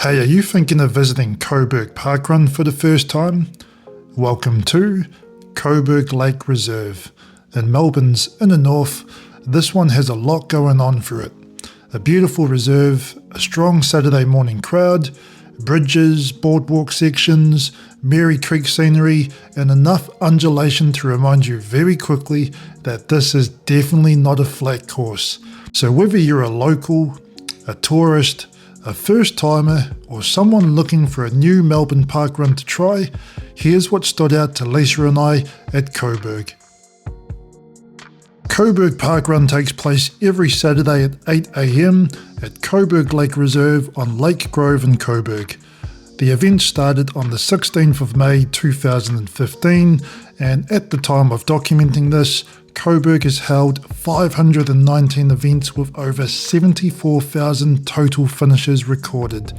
Hey, are you thinking of visiting Coburg Parkrun for the first time? Welcome to Coburg Lake Reserve. In Melbourne's inner north, this one has a lot going on for it. A beautiful reserve, a strong Saturday morning crowd, bridges, boardwalk sections, Merri Creek scenery, and enough undulation to remind you very quickly that this is definitely not a flat course. So whether you're a local, a tourist, a first timer, or someone looking for a new Melbourne parkrun to try, here's what stood out to Lisa and I at Coburg. Coburg parkrun takes place every Saturday at 8 AM at Coburg Lake Reserve on Lake Grove in Coburg. The event started on the 16th of May 2015, and at the time of documenting this, Coburg has held 519 events with over 74,000 total finishes recorded.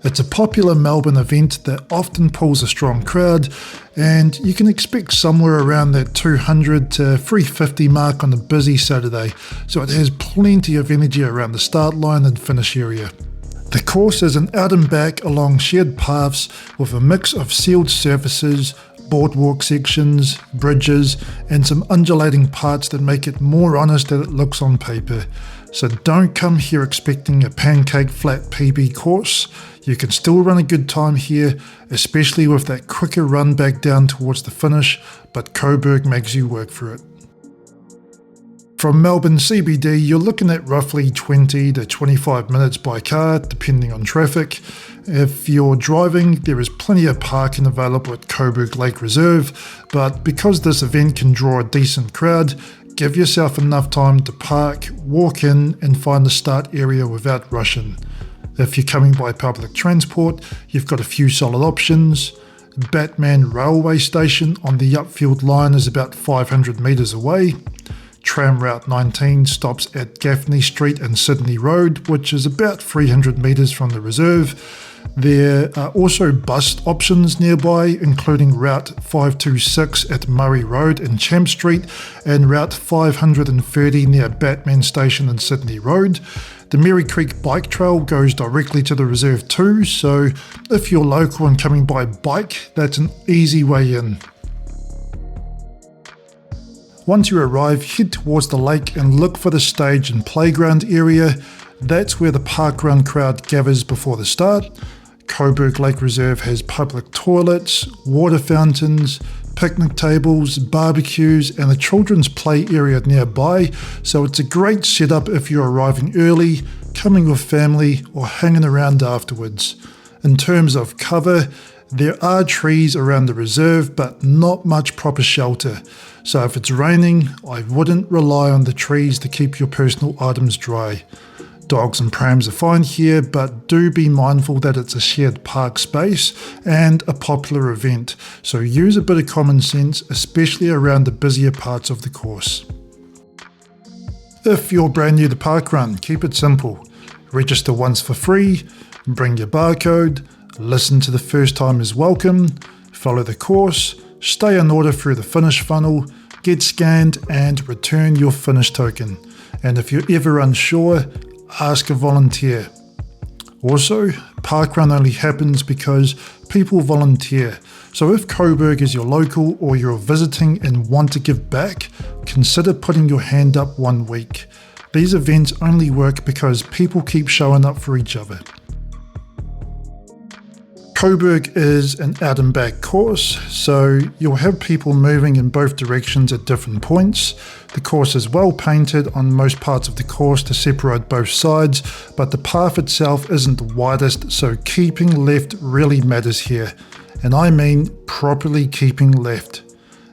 It's a popular Melbourne event that often pulls a strong crowd, and you can expect somewhere around that 200 to 350 mark on a busy Saturday, so it has plenty of energy around the start line and finish area. The course is an out and back along shared paths with a mix of sealed surfaces, boardwalk sections, bridges, and some undulating parts that make it more honest than it looks on paper. So don't come here expecting a pancake flat PB course. You can still run a good time here, especially with that quicker run back down towards the finish, but Coburg makes you work for it. From Melbourne CBD, you're looking at roughly 20 to 25 minutes by car, depending on traffic. If you're driving, there is plenty of parking available at Coburg Lake Reserve, but because this event can draw a decent crowd, give yourself enough time to park, walk in, and find the start area without rushing. If you're coming by public transport, you've got a few solid options. Batman railway station on the Upfield line is about 500 metres away. Tram Route 19 stops at Gaffney Street and Sydney Road, which is about 300 metres from the reserve. There are also bus options nearby, including Route 526 at Murray Road and Champ Street, and Route 530 near Batman Station and Sydney Road. The Merri Creek bike trail goes directly to the reserve too, so if you're local and coming by bike, that's an easy way in. Once you arrive, head towards the lake and look for the stage and playground area. That's where the parkrun crowd gathers before the start. Coburg Lake Reserve has public toilets, water fountains, picnic tables, barbecues, and a children's play area nearby, so it's a great setup if you're arriving early, coming with family, or hanging around afterwards. In terms of cover, there are trees around the reserve, but not much proper shelter. So if it's raining, I wouldn't rely on the trees to keep your personal items dry. Dogs and prams are fine here, but do be mindful that it's a shared park space and a popular event, so use a bit of common sense, especially around the busier parts of the course. If you're brand new to parkrun, keep it simple. Register once for free, bring your barcode, listen to the first time is welcome, follow the course, stay in order through the finish funnel, get scanned, and return your finish token. And if you're ever unsure, ask a volunteer. Also, parkrun only happens because people volunteer. So if Coburg is your local or you're visiting and want to give back, consider putting your hand up 1 week. These events only work because people keep showing up for each other. Coburg is an out and back course, so you'll have people moving in both directions at different points. The course is well painted on most parts of the course to separate both sides, but the path itself isn't the widest, so keeping left really matters here. And I mean properly keeping left.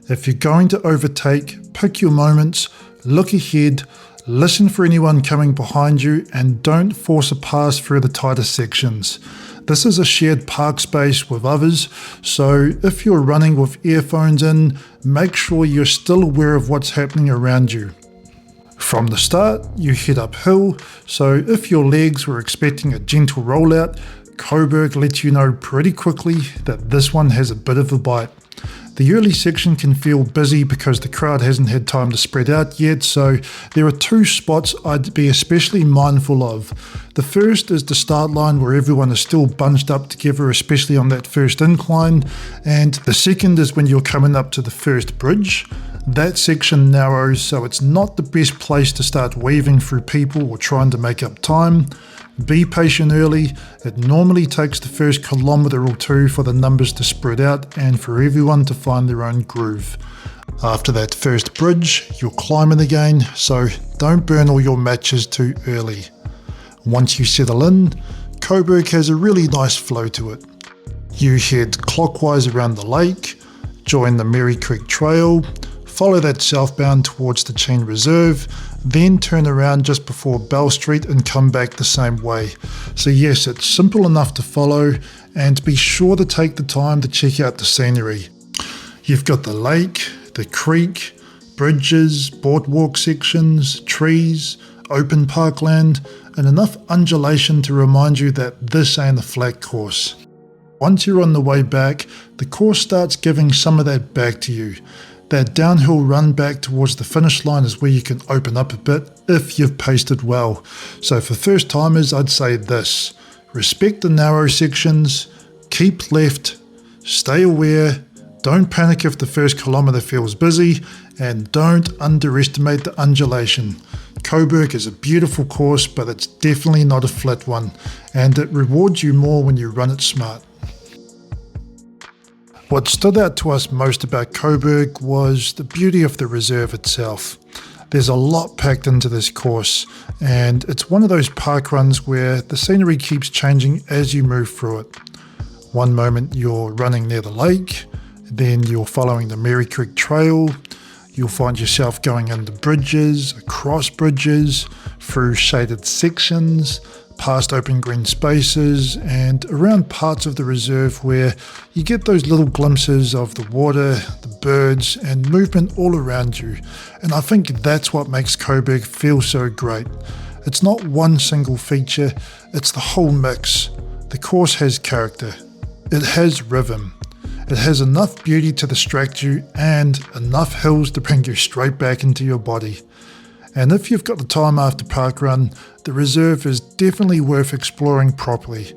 If you're going to overtake, pick your moments, look ahead, listen for anyone coming behind you, and don't force a pass through the tighter sections. This is a shared park space with others, so if you're running with earphones in, make sure you're still aware of what's happening around you. From the start, you head uphill, so if your legs were expecting a gentle rollout, Coburg lets you know pretty quickly that this one has a bit of a bite. The early section can feel busy because the crowd hasn't had time to spread out yet, so there are two spots I'd be especially mindful of. The first is the start line where everyone is still bunched up together, especially on that first incline, and the second is when you're coming up to the first bridge. That section narrows, so it's not the best place to start weaving through people or trying to make up time. Be patient early. It normally takes the first kilometre or two for the numbers to spread out and for everyone to find their own groove. After that first bridge, you're climbing again, so don't burn all your matches too early. Once you settle in, Coburg has a really nice flow to it. You head clockwise around the lake, join the Merri Creek trail, follow that southbound towards the Chain Reserve, then turn around just before Bell Street and come back the same way. So yes, it's simple enough to follow, and be sure to take the time to check out the scenery. You've got the lake, the creek, bridges, boardwalk sections, trees, open parkland, and enough undulation to remind you that this ain't a flat course. Once you're on the way back, the course starts giving some of that back to you. That downhill run back towards the finish line is where you can open up a bit if you've paced it well. So for first timers, I'd say this: respect the narrow sections, keep left, stay aware, don't panic if the first kilometre feels busy, and don't underestimate the undulation. Coburg is a beautiful course, but it's definitely not a flat one, and it rewards you more when you run it smart. What stood out to us most about Coburg was the beauty of the reserve itself. There's a lot packed into this course, and it's one of those park runs where the scenery keeps changing as you move through it. One moment you're running near the lake, then you're following the Merri Creek trail. You'll find yourself going under bridges, across bridges, through shaded sections, past open green spaces, and around parts of the reserve where you get those little glimpses of the water, the birds, and movement all around you. And I think that's what makes Coburg feel so great. It's not one single feature, it's the whole mix. The course has character. It has rhythm. It has enough beauty to distract you and enough hills to bring you straight back into your body. And if you've got the time after parkrun, the reserve is definitely worth exploring properly.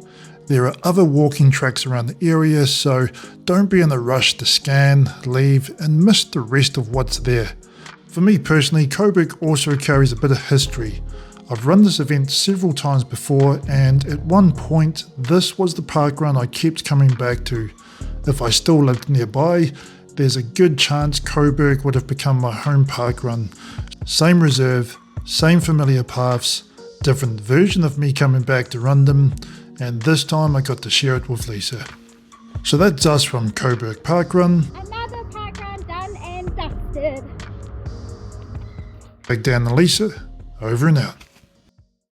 There are other walking tracks around the area, so don't be in a rush to scan, leave, and miss the rest of what's there. For me personally, Coburg also carries a bit of history. I've run this event several times before, and at one point, this was the parkrun I kept coming back to. If I still lived nearby, there's a good chance Coburg would have become my home parkrun. Same reserve, same familiar paths, different version of me coming back to run them, and this time I got to share it with Lisa. So that's us from Coburg Parkrun. Another parkrun done and dusted. Back down to Lisa, over and out.